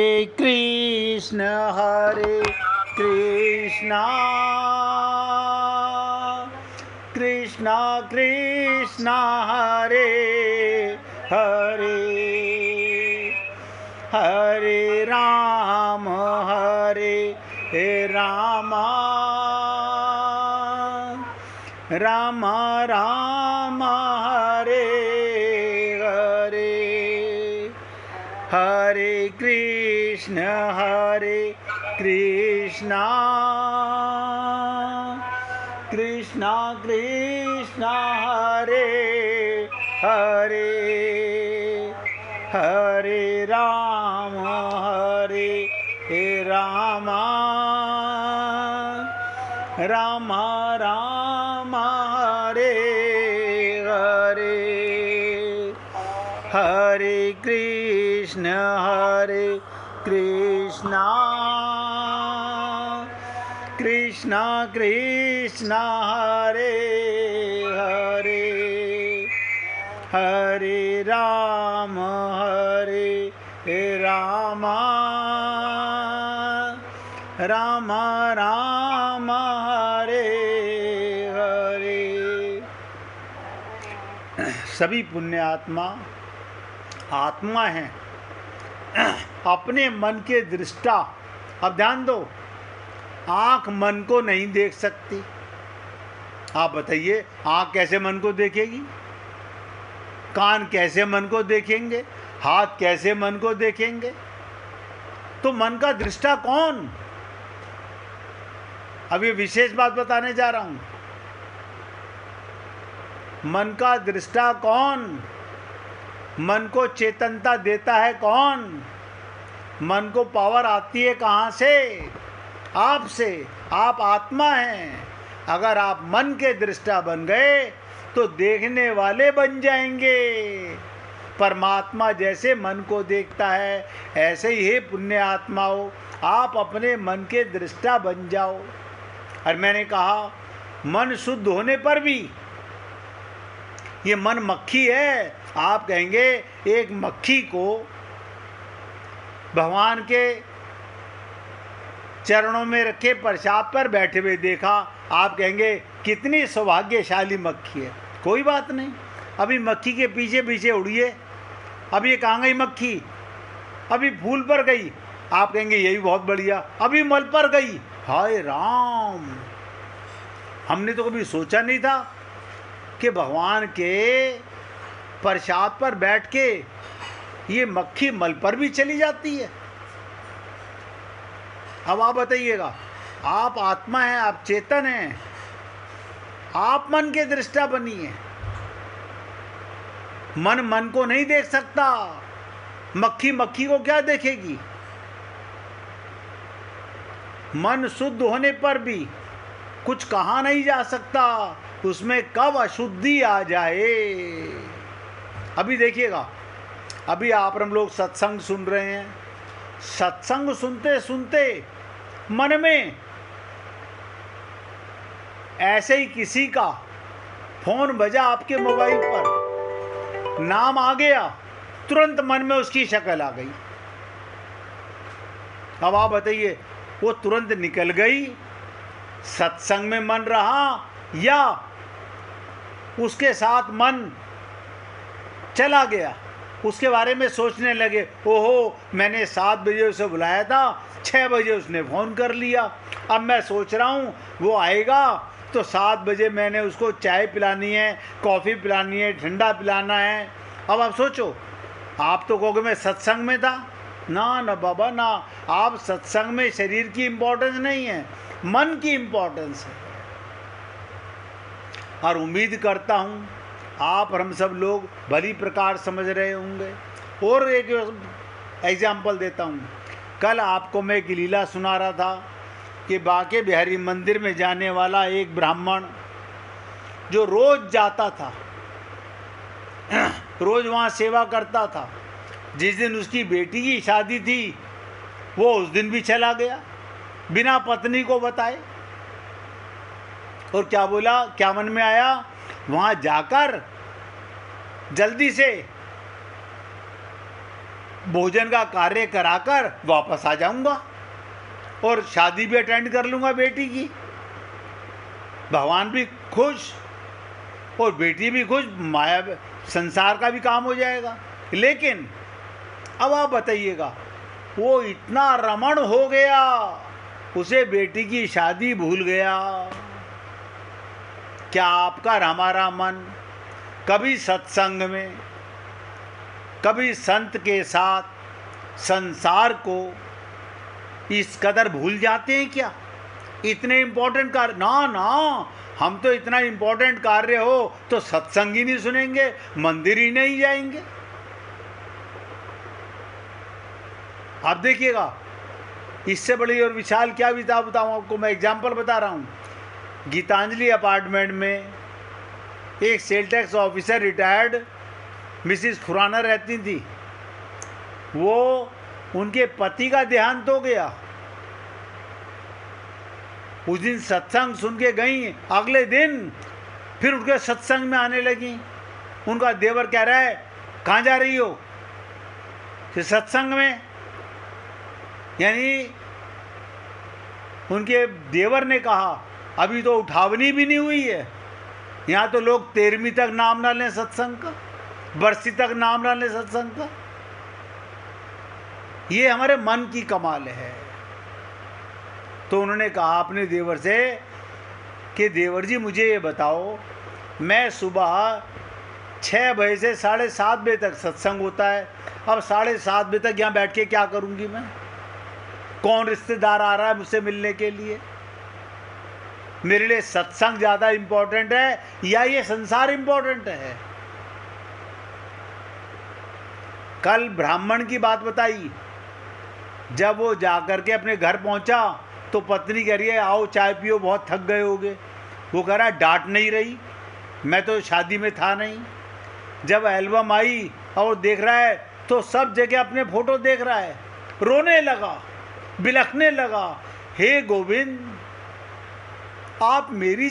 कृष्ण हरे कृष्णा कृष्णा कृष्णा हरे हरे हरे राम राम राम हरे हरे हरे कृष्ण कृष्णा कृष्णा कृष्णा हरे हरे हरे राम राम राम हरे हरे हरे कृष्ण कृष्णा कृष्णा कृष्णा हरे हरे हरे राम राम राम हरे हरे। सभी पुण्य आत्मा हैं, अपने मन के दृष्टा। अब ध्यान दो, आंख मन को नहीं देख सकती। आप बताइए, आंख कैसे मन को देखेगी? कान कैसे मन को देखेंगे? हाथ कैसे मन को देखेंगे? तो मन का दृष्टा कौन? अब ये विशेष बात बताने जा रहा हूं। मन का दृष्टा कौन? मन को चेतनता देता है कौन? मन को पावर आती है कहां से? आपसे। आप आत्मा हैं। अगर आप मन के दृष्टा बन गए तो देखने वाले बन जाएंगे। परमात्मा जैसे मन को देखता है, ऐसे ही हे पुण्य आत्माओं, आप अपने मन के दृष्टा बन जाओ। और मैंने कहा, मन शुद्ध होने पर भी ये मन मक्खी है। आप कहेंगे, एक मक्खी को भगवान के चरणों में रखे प्रसाद पर बैठे हुए देखा, आप कहेंगे कितनी सौभाग्यशाली मक्खी है। कोई बात नहीं, अभी मक्खी के पीछे पीछे उड़िए। अभी ये कहाँ गई मक्खी? अभी फूल पर गई, आप कहेंगे यही बहुत बढ़िया। अभी मल पर गई, हाय राम, हमने तो कभी सोचा नहीं था कि भगवान के प्रसाद पर बैठ के ये मक्खी मल पर भी चली जाती है। अब आप बताइएगा, आप आत्मा हैं, आप चेतन हैं, आप मन के दृष्टा बनिए। मन को नहीं देख सकता, मक्खी मक्खी को क्या देखेगी? मन शुद्ध होने पर भी कुछ कहा नहीं जा सकता, उसमें कब अशुद्धि आ जाए। अभी देखिएगा, अभी आप हम लोग सत्संग सुन रहे हैं। सत्संग सुनते सुनते मन में ऐसे ही किसी का फोन बजा, आपके मोबाइल पर नाम आ गया, तुरंत मन में उसकी शक्ल आ गई। अब आप बताइए, वो तुरंत निकल गई, सत्संग में मन रहा, या उसके साथ मन चला गया, उसके बारे में सोचने लगे, ओहो मैंने 7 बजे उसे बुलाया था, 6 बजे उसने फ़ोन कर लिया, अब मैं सोच रहा हूँ वो आएगा तो 7 बजे मैंने उसको चाय पिलानी है, कॉफ़ी पिलानी है, ठंडा पिलाना है। अब आप सोचो, आप तो कहोगे मैं सत्संग में था। ना ना बाबा ना, आप सत्संग में शरीर की इम्पोर्टेंस नहीं है, मन की इम्पोर्टेंस है। और उम्मीद करता हूँ आप और हम सब लोग भली प्रकार समझ रहे होंगे। और एक एग्जाम्पल देता हूँ। कल आपको मैं एक लीला सुना रहा था कि बांके बिहारी मंदिर में जाने वाला एक ब्राह्मण जो रोज जाता था, रोज वहाँ सेवा करता था, जिस दिन उसकी बेटी की शादी थी वो उस दिन भी चला गया बिना पत्नी को बताए। और क्या बोला, क्या मन में आया, वहाँ जाकर जल्दी से भोजन का कार्य कराकर वापस आ जाऊंगा और शादी भी अटेंड कर लूंगा बेटी की। भगवान भी खुश और बेटी भी खुश, माया संसार का भी काम हो जाएगा। लेकिन अब आप बताइएगा, वो इतना रमण हो गया, उसे बेटी की शादी भूल गया। क्या आपका हमारा मन कभी सत्संग में, कभी संत के साथ संसार को इस कदर भूल जाते हैं क्या? इतने इंपॉर्टेंट कार्य ना ना, हम तो इतना इंपॉर्टेंट कार्य हो तो सत्संग ही नहीं सुनेंगे, मंदिर ही नहीं जाएंगे। आप देखिएगा, इससे बड़ी और विशाल क्या बताऊं आपको। मैं एग्जाम्पल बता रहा हूं। गीतांजलि अपार्टमेंट में एक sale tax officer retired Mrs Khurana रहती थी। वो उनके पति का देहांत हो गया। उस दिन सत्संग सुन के गई, अगले दिन फिर उनके सत्संग में आने लगी। उनका देवर कह रहा है, कहाँ जा रही हो? कि सत्संग में। यानी उनके देवर ने कहा, अभी तो उठावनी भी नहीं हुई है, यहाँ तो लोग 13वीं तक नाम ना लें सत्संग का, बरसी तक नाम ना लें सत्संग का। ये हमारे मन की कमाल है। तो उन्होंने कहा अपने देवर से कि देवर जी मुझे ये बताओ, मैं सुबह 6 बजे से 7:30 बजे तक सत्संग होता है, अब 7:30 बजे तक यहाँ बैठ के क्या करूँगी मैं? कौन रिश्तेदार आ रहा है मुझसे मिलने के लिए? मेरे लिए सत्संग ज़्यादा इम्पोर्टेंट है या ये संसार इम्पोर्टेंट है? कल ब्राह्मण की बात बताई, जब वो जाकर के अपने घर पहुंचा तो पत्नी कह रही है, आओ चाय पियो, बहुत थक गए होगे। वो कह रहा है, डांट नहीं रही, मैं तो शादी में था नहीं। जब एल्बम आई और देख रहा है तो सब जगह अपने फोटो देख रहा है, रोने लगा, बिलखने लगा, हे गोविंद, आप मेरी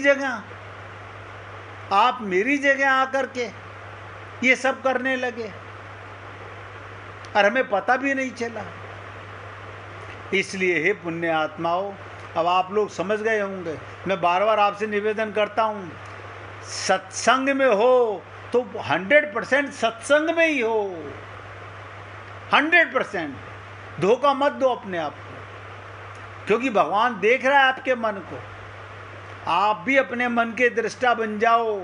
जगह आकर के ये सब करने लगे और हमें पता भी नहीं चला। इसलिए हे पुण्य आत्माओं, अब आप लोग समझ गए होंगे, मैं बार बार आपसे निवेदन करता हूँ, सत्संग में हो तो 100% सत्संग में ही हो, 100%। धोखा मत दो अपने आप को, क्योंकि भगवान देख रहा है आपके मन को। आप भी अपने मन के दृष्टा बन जाओ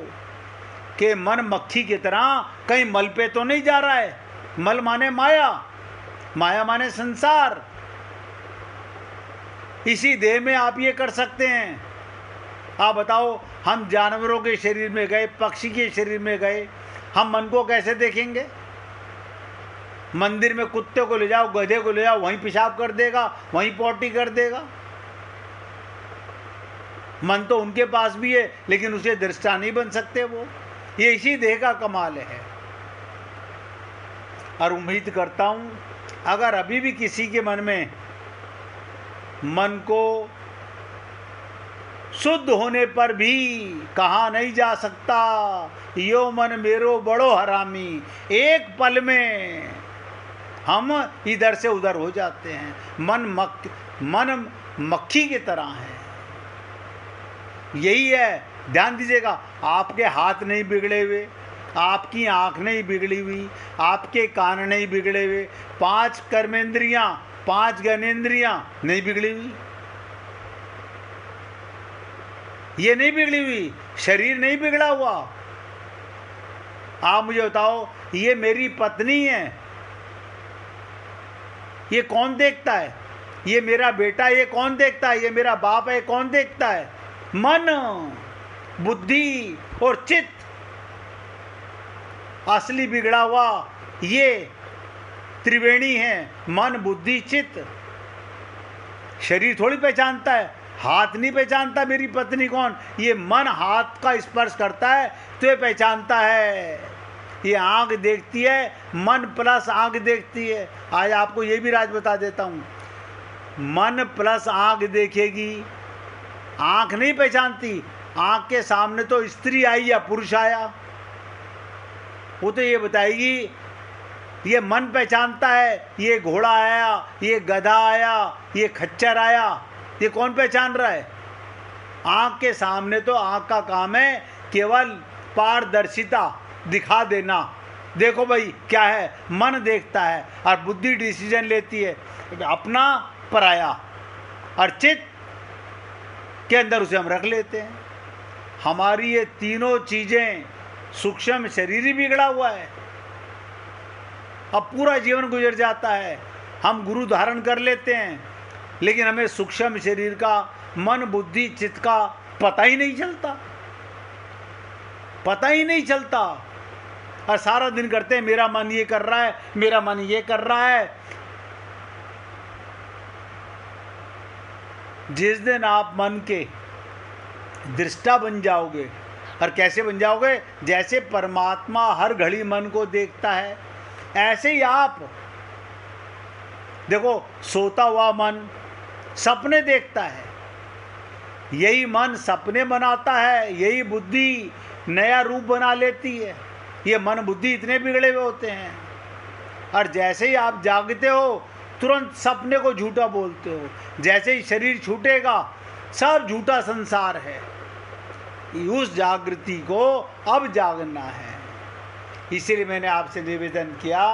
कि मन मक्खी की तरह कहीं मल पे तो नहीं जा रहा है। मल माने माया, माया माने संसार। इसी देह में आप ये कर सकते हैं। आप बताओ, हम जानवरों के शरीर में गए, पक्षी के शरीर में गए, हम मन को कैसे देखेंगे? मंदिर में कुत्ते को ले जाओ, गधे को ले जाओ, वहीं पेशाब कर देगा, वहीं पॉटी कर देगा। मन तो उनके पास भी है, लेकिन उसे दृष्टा नहीं बन सकते वो। ये इसी देह का कमाल है। और उम्मीद करता हूं, अगर अभी भी किसी के मन में मन को शुद्ध होने पर भी कहा नहीं जा सकता, यो मन मेरो बड़ो हरामी, एक पल में हम इधर से उधर हो जाते हैं। मन मक्खी की तरह है। यही है, ध्यान दीजिएगा। आपके हाथ नहीं बिगड़े हुए, आपकी आंख नहीं बिगड़ी हुई, आपके कान नहीं बिगड़े हुए, 5 कर्मेंद्रियां, 5 ज्ञानेंद्रियां नहीं बिगड़ी हुई, ये नहीं बिगड़ी हुई, शरीर नहीं बिगड़ा हुआ। आप मुझे बताओ, ये मेरी पत्नी है, ये कौन देखता है? ये मेरा बेटा, ये कौन देखता है? ये मेरा बाप है, कौन देखता है? मन, बुद्धि और चित्त। असली बिगड़ा हुआ ये त्रिवेणी है, मन, बुद्धि, चित्त। शरीर थोड़ी पहचानता है, हाथ नहीं पहचानता मेरी पत्नी कौन। ये मन हाथ का स्पर्श करता है तो ये पहचानता है। ये आंख देखती है, मन प्लस आंख देखती है। आज आपको ये भी राज बता देता हूँ, मन प्लस आंख देखेगी, आंख नहीं पहचानती। आंख के सामने तो स्त्री आई या पुरुष आया, वो तो ये बताएगी ये मन पहचानता है, ये घोड़ा आया, ये गधा आया, ये खच्चर आया, ये कौन पहचान रहा है? आँख के सामने तो आँख का काम है केवल पारदर्शिता दिखा देना, देखो भाई क्या है, मन देखता है और बुद्धि डिसीजन लेती है अपना पराया, और चित्त के अंदर उसे हम रख लेते हैं। हमारी ये तीनों चीजें, सूक्ष्म शरीर ही बिगड़ा हुआ है। अब पूरा जीवन गुजर जाता है, हम गुरु धारण कर लेते हैं, लेकिन हमें सूक्ष्म शरीर का, मन बुद्धि चित्त का पता ही नहीं चलता, पता ही नहीं चलता। और सारा दिन करते हैं मेरा मन ये कर रहा है, मेरा मन ये कर रहा है। जिस दिन आप मन के दृष्टा बन जाओगे, और कैसे बन जाओगे? जैसे परमात्मा हर घड़ी मन को देखता है, ऐसे ही आप देखो, सोता हुआ मन सपने देखता है, यही मन सपने बनाता है, यही बुद्धि नया रूप बना लेती है। ये मन बुद्धि इतने बिगड़े हुए होते हैं। और जैसे ही आप जागते हो तुरंत सपने को झूठा बोलते हो, जैसे ही शरीर छूटेगा सब झूठा संसार है। उस जागृति को अब जागना है। इसीलिए मैंने आपसे निवेदन किया,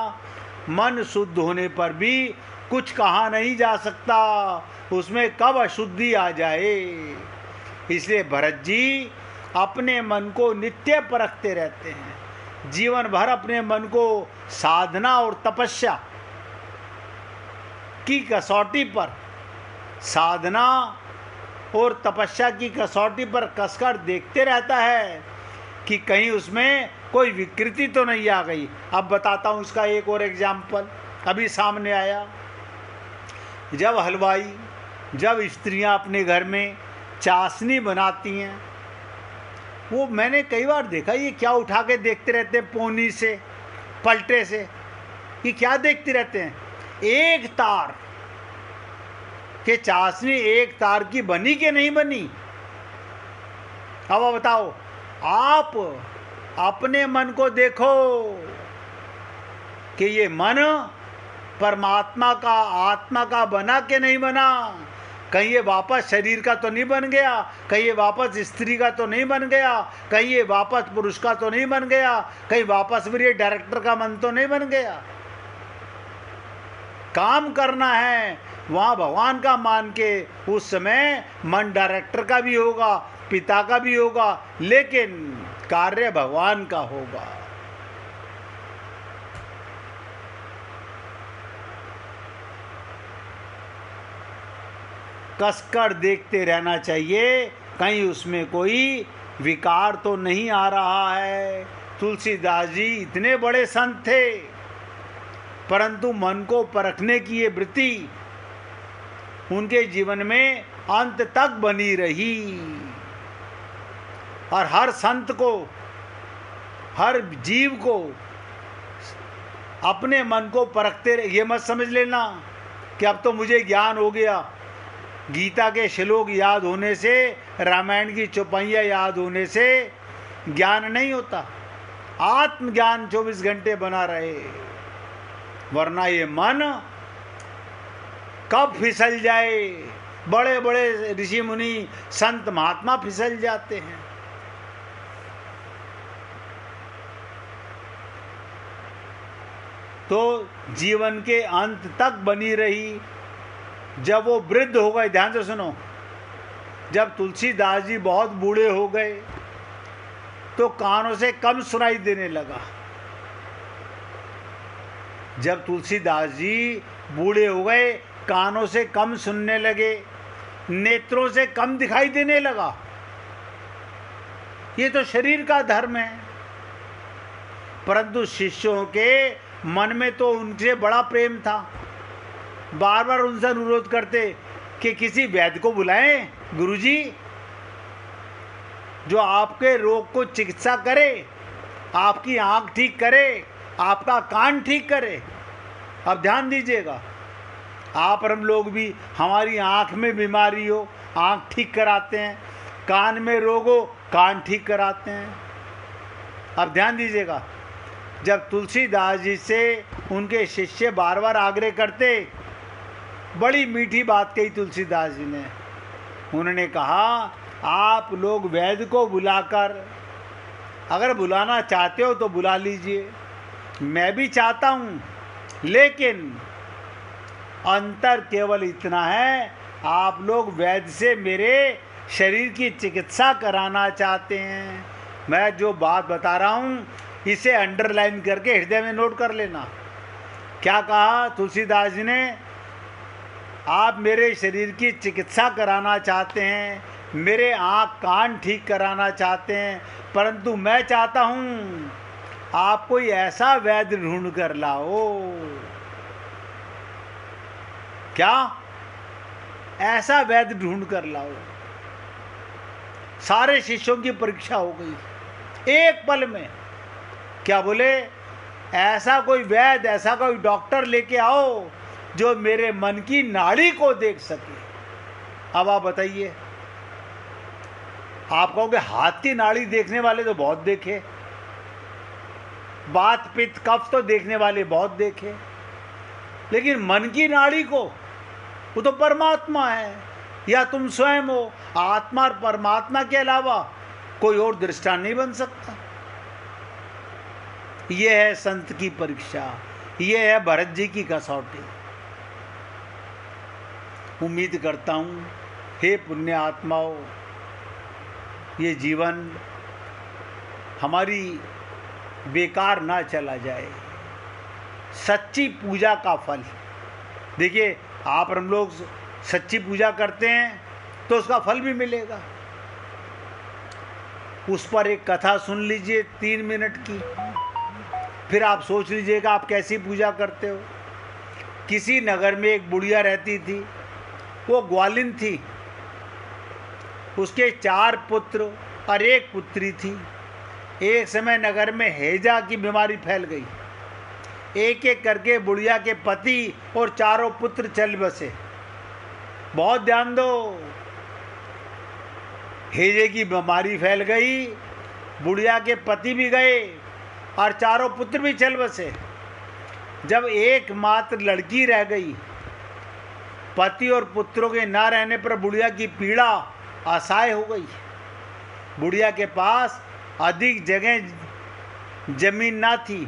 मन शुद्ध होने पर भी कुछ कहा नहीं जा सकता, उसमें कब अशुद्धि आ जाए। इसलिए भरत जी अपने मन को नित्य परखते रहते हैं, जीवन भर अपने मन को साधना और तपस्या की कसौटी पर, साधना और तपस्या की कसौटी पर कसकर देखते रहता है कि कहीं उसमें कोई विकृति तो नहीं आ गई। अब बताता हूँ इसका एक और एग्जाम्पल, अभी सामने आया। जब हलवाई, जब स्त्रियां अपने घर में चाशनी बनाती हैं, वो मैंने कई बार देखा, ये क्या उठा के देखते रहते हैं पोनी से, पलटे से, ये क्या देखते रहते हैं? एक तार के चाशनी एक तार की बनी कि नहीं बनी? अब बताओ, आप अपने मन को देखो कि ये मन परमात्मा का, आत्मा का बना कि नहीं बना। कहीं ये वापस शरीर का तो नहीं बन गया, कहीं ये वापस स्त्री का तो नहीं बन गया, कहीं ये वापस पुरुष का तो नहीं बन गया, कहीं वापस फिर ये डायरेक्टर का मन तो नहीं बन गया। काम करना है वहाँ भगवान का मान के, उस समय मन डायरेक्टर का भी होगा, पिता का भी होगा, लेकिन कार्य भगवान का होगा। कसकर देखते रहना चाहिए, कहीं उसमें कोई विकार तो नहीं आ रहा है। तुलसीदास जी इतने बड़े संत थे, परंतु मन को परखने की ये वृत्ति उनके जीवन में अंत तक बनी रही। और हर संत को, हर जीव को अपने मन को परखते रहे। ये मत समझ लेना कि अब तो मुझे ज्ञान हो गया, गीता के श्लोक याद होने से, रामायण की चौपाइयाँ याद होने से ज्ञान नहीं होता। आत्मज्ञान 24 घंटे बना रहे, वरना ये मन कब फिसल जाए। बड़े बड़े ऋषि मुनि संत महात्मा फिसल जाते हैं। तो जीवन के अंत तक बनी रही। जब वो वृद्ध हो गए, ध्यान से सुनो, जब तुलसीदास जी बहुत बूढ़े हो गए तो कानों से कम सुनाई देने लगा। जब तुलसीदास जी बूढ़े हो गए, कानों से कम सुनने लगे, नेत्रों से कम दिखाई देने लगा। ये तो शरीर का धर्म है। परंतु शिष्यों के मन में तो उनसे बड़ा प्रेम था। बार बार उनसे अनुरोध करते कि किसी वैद्य को बुलाएं, गुरुजी, जो आपके रोग को चिकित्सा करे, आपकी आंख ठीक करे, आपका कान ठीक करे। अब ध्यान दीजिएगा, आप और हम लोग भी, हमारी आंख में बीमारी हो, आंख ठीक कराते हैं, कान में रोग हो, कान ठीक कराते हैं। अब ध्यान दीजिएगा, जब तुलसीदास जी से उनके शिष्य बार बार आग्रह करते, बड़ी मीठी बात कही तुलसीदास जी ने। उन्होंने कहा, आप लोग वैद्य को बुलाकर, अगर बुलाना चाहते हो तो बुला लीजिए, मैं भी चाहता हूँ, लेकिन अंतर केवल इतना है, आप लोग वैद्य से मेरे शरीर की चिकित्सा कराना चाहते हैं। मैं जो बात बता रहा हूँ इसे अंडरलाइन करके हृदय में नोट कर लेना। क्या कहा तुलसीदास जी ने? आप मेरे शरीर की चिकित्सा कराना चाहते हैं, मेरे आँख कान ठीक कराना चाहते हैं, परंतु मैं चाहता हूँ आप कोई ऐसा वैद्य ढूंढ कर लाओ। क्या? ऐसा वैद्य ढूंढ कर लाओ। सारे शिष्यों की परीक्षा हो गई एक पल में। क्या बोले? ऐसा कोई वैद्य, ऐसा कोई डॉक्टर लेके आओ जो मेरे मन की नाड़ी को देख सके। अब आप बताइए, आप कहोगे हाथ की नाड़ी देखने वाले तो बहुत देखे, बात पित्त कफ तो देखने वाले बहुत देखे, लेकिन मन की नाड़ी को, वो तो परमात्मा है या तुम स्वयं हो। आत्मा और परमात्मा के अलावा कोई और दृष्टांत नहीं बन सकता। ये है संत की परीक्षा, ये है भरत जी की कसौटी। उम्मीद करता हूं हे पुण्य आत्माओं, ये जीवन हमारी बेकार ना चला जाए। सच्ची पूजा का फल, देखिए आप और हम लोग सच्ची पूजा करते हैं तो उसका फल भी मिलेगा। उस पर एक कथा सुन लीजिए 3 मिनट की, फिर आप सोच लीजिएगा आप कैसी पूजा करते हो। किसी नगर में एक बुढ़िया रहती थी, वो ग्वालिन थी। उसके 4 पुत्र और 1 पुत्री थी। एक समय नगर में हैजा की बीमारी फैल गई। एक एक करके बुढ़िया के पति और चारों पुत्र चल बसे। बहुत ध्यान दो, हैजे की बीमारी फैल गई, बुढ़िया के पति भी गए और चारों पुत्र भी चल बसे। जब एकमात्र लड़की रह गई, पति और पुत्रों के न रहने पर बुढ़िया की पीड़ा असहाय हो गई। बुढ़िया के पास अधिक जगह जमीन ना थी,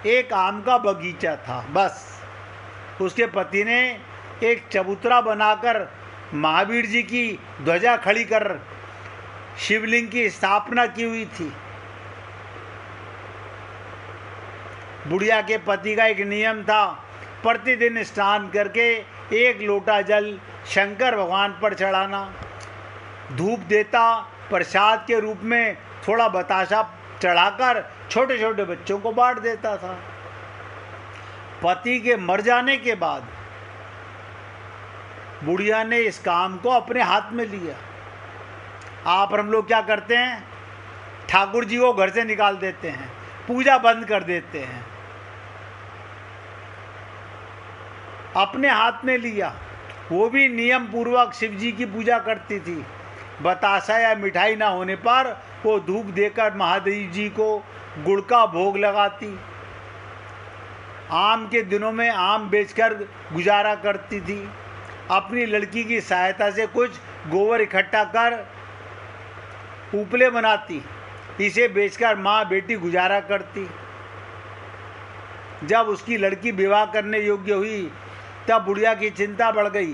एक आम का बगीचा था बस। उसके पति ने एक चबूतरा बनाकर महावीर जी की ध्वजा खड़ी कर शिवलिंग की स्थापना की हुई थी। बुढ़िया के पति का एक नियम था, प्रतिदिन स्नान करके 1 लोटा जल शंकर भगवान पर चढ़ाना। धूप देता, प्रसाद के रूप में थोड़ा बताशा चढ़ाकर छोटे छोटे बच्चों को बांट देता था। पति के मर जाने के बाद बुढ़िया ने इस काम को अपने हाथ में लिया। आप और हम लोग क्या करते हैं? ठाकुर जी को घर से निकाल देते हैं, पूजा बंद कर देते हैं। अपने हाथ में लिया। वो भी नियम पूर्वक शिव जी की पूजा करती थी। बतासा या मिठाई ना होने पर वो धूप देकर महादेव जी को गुड़ का भोग लगाती। आम के दिनों में आम बेचकर गुजारा करती थी। अपनी लड़की की सहायता से कुछ गोबर इकट्ठा कर उपले बनाती, इसे बेचकर माँ बेटी गुजारा करती। जब उसकी लड़की विवाह करने योग्य हुई तब बुढ़िया की चिंता बढ़ गई।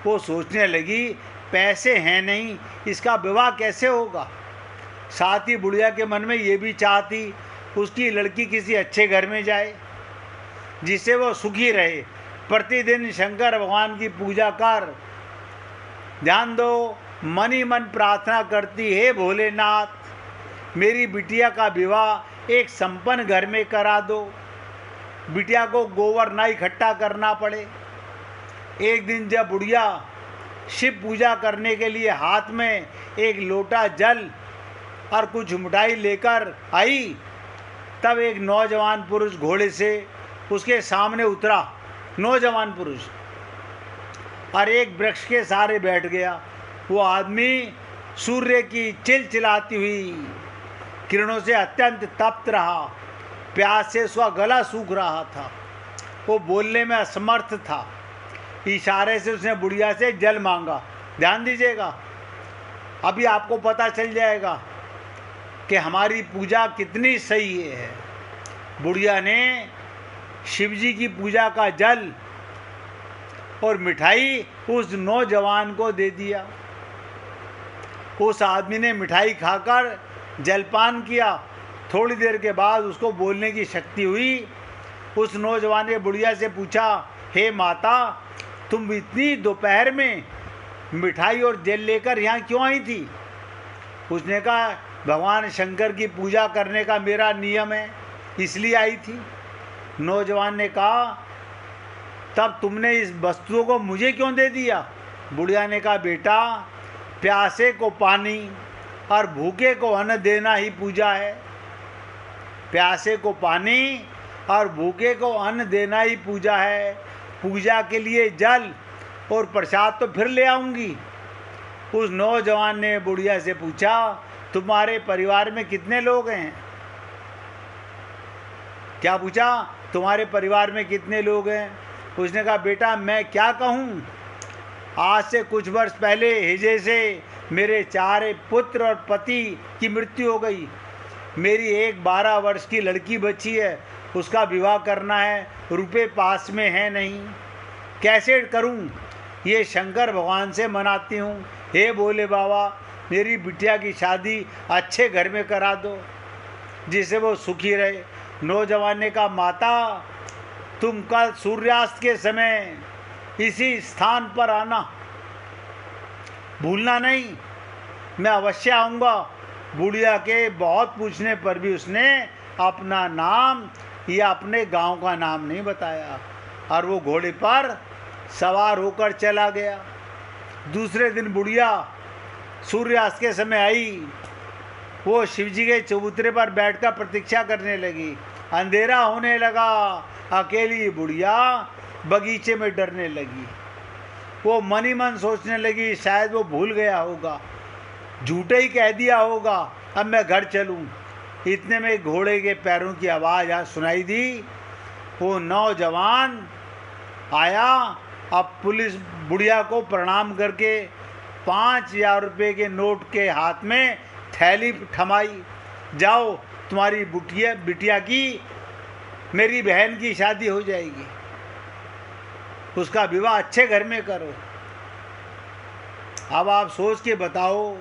वो सोचने लगी, पैसे हैं नहीं, इसका विवाह कैसे होगा। साथ ही बुढ़िया के मन में ये भी चाह थी उसकी लड़की किसी अच्छे घर में जाए जिससे वो सुखी रहे। प्रतिदिन शंकर भगवान की पूजा कर, ध्यान दो, मन ही मन प्रार्थना करती, हे भोलेनाथ मेरी बिटिया का विवाह एक संपन्न घर में करा दो, बिटिया को गोबर ना इकट्ठा करना पड़े। एक दिन जब बुढ़िया शिव पूजा करने के लिए हाथ में एक लोटा जल और कुछ मिठाई लेकर आई, तब एक नौजवान पुरुष घोड़े से उसके सामने उतरा। नौजवान पुरुष और एक वृक्ष के सहारे बैठ गया। वो आदमी सूर्य की चिलचिलाती हुई किरणों से अत्यंत तप्त रहा। प्यास से उसका गला सूख रहा था, वो बोलने में असमर्थ था। इशारे से उसने बुढ़िया से जल मांगा। ध्यान दीजिएगा, अभी आपको पता चल जाएगा कि हमारी पूजा कितनी सही है। बुढ़िया ने शिवजी की पूजा का जल और मिठाई उस नौजवान को दे दिया। उस आदमी ने मिठाई खाकर जलपान किया। थोड़ी देर के बाद उसको बोलने की शक्ति हुई। उस नौजवान ने बुढ़िया से पूछा, हे माता, तुम इतनी दोपहर में मिठाई और जल लेकर यहाँ क्यों आई थी? उसने कहा, भगवान शंकर की पूजा करने का मेरा नियम है, इसलिए आई थी। नौजवान ने कहा, तब तुमने इस वस्तुओं को मुझे क्यों दे दिया? बुढ़िया ने कहा, बेटा, प्यासे को पानी और भूखे को अन्न देना ही पूजा है। प्यासे को पानी और भूखे को अन्न देना ही पूजा है। पूजा के लिए जल और प्रसाद तो फिर ले आऊंगी। उस नौजवान ने बुढ़िया से पूछा, तुम्हारे परिवार में कितने लोग हैं? क्या पूछा? तुम्हारे परिवार में कितने लोग हैं? उसने कहा, बेटा, मैं क्या कहूँ, आज से कुछ वर्ष पहले हिजे से मेरे 4 पुत्र और पति की मृत्यु हो गई। मेरी एक 12 वर्ष की लड़की बची है, उसका विवाह करना है, रुपए पास में है नहीं, कैसे करूं? ये शंकर भगवान से मनाती हूँ, हे भोले बाबा, मेरी बिटिया की शादी अच्छे घर में करा दो जिससे वो सुखी रहे। नौजवान ने कहा, माता, तुम कल सूर्यास्त के समय इसी स्थान पर आना, भूलना नहीं, मैं अवश्य आऊँगा। बुढ़िया के बहुत पूछने पर भी उसने अपना नाम या अपने गांव का नाम नहीं बताया और वो घोड़े पर सवार होकर चला गया। दूसरे दिन बुढ़िया सूर्यास्त के समय आई। वो शिवजी के चबूतरे पर बैठकर प्रतीक्षा करने लगी। अंधेरा होने लगा। अकेली बुढ़िया बगीचे में डरने लगी। वो मन ही मन सोचने लगी, शायद वो भूल गया होगा, झूठे ही कह दिया होगा, अब मैं घर चलूं। इतने में घोड़े के पैरों की आवाज़ सुनाई दी। वो नौजवान आया। अब पुलिस बुढ़िया को प्रणाम करके 5000 रुपये के नोट के हाथ में थैली थमाई। जाओ, तुम्हारी बिटिया की मेरी बहन की शादी हो जाएगी, उसका विवाह अच्छे घर में करो। अब आप सोच के बताओ,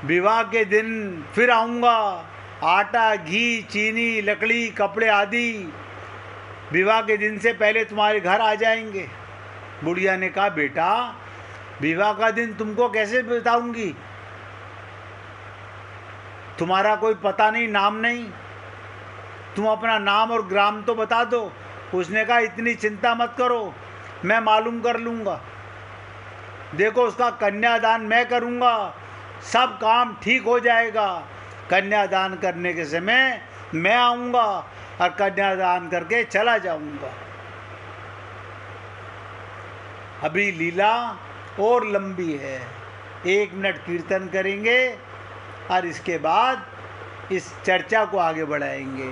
विवाह के दिन फिर आऊँगा, आटा, घी, चीनी, लकड़ी, कपड़े आदि विवाह के दिन से पहले तुम्हारे घर आ जाएंगे। बुढ़िया ने कहा, बेटा, विवाह का दिन तुमको कैसे बताऊंगी? तुम्हारा कोई पता नहीं, नाम नहीं, तुम अपना नाम और ग्राम तो बता दो। उसने कहा, इतनी चिंता मत करो, मैं मालूम कर लूँगा। देखो, उसका कन्यादान मैं करूँगा, सब काम ठीक हो जाएगा। कन्यादान करने के समय मैं आऊँगा और कन्यादान करके चला जाऊँगा। अभी लीला और लंबी है, 1 मिनट कीर्तन करेंगे और इसके बाद इस चर्चा को आगे बढ़ाएंगे।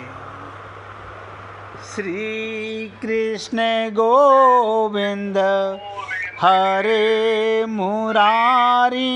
श्री कृष्ण गोविंद हरे मुरारी,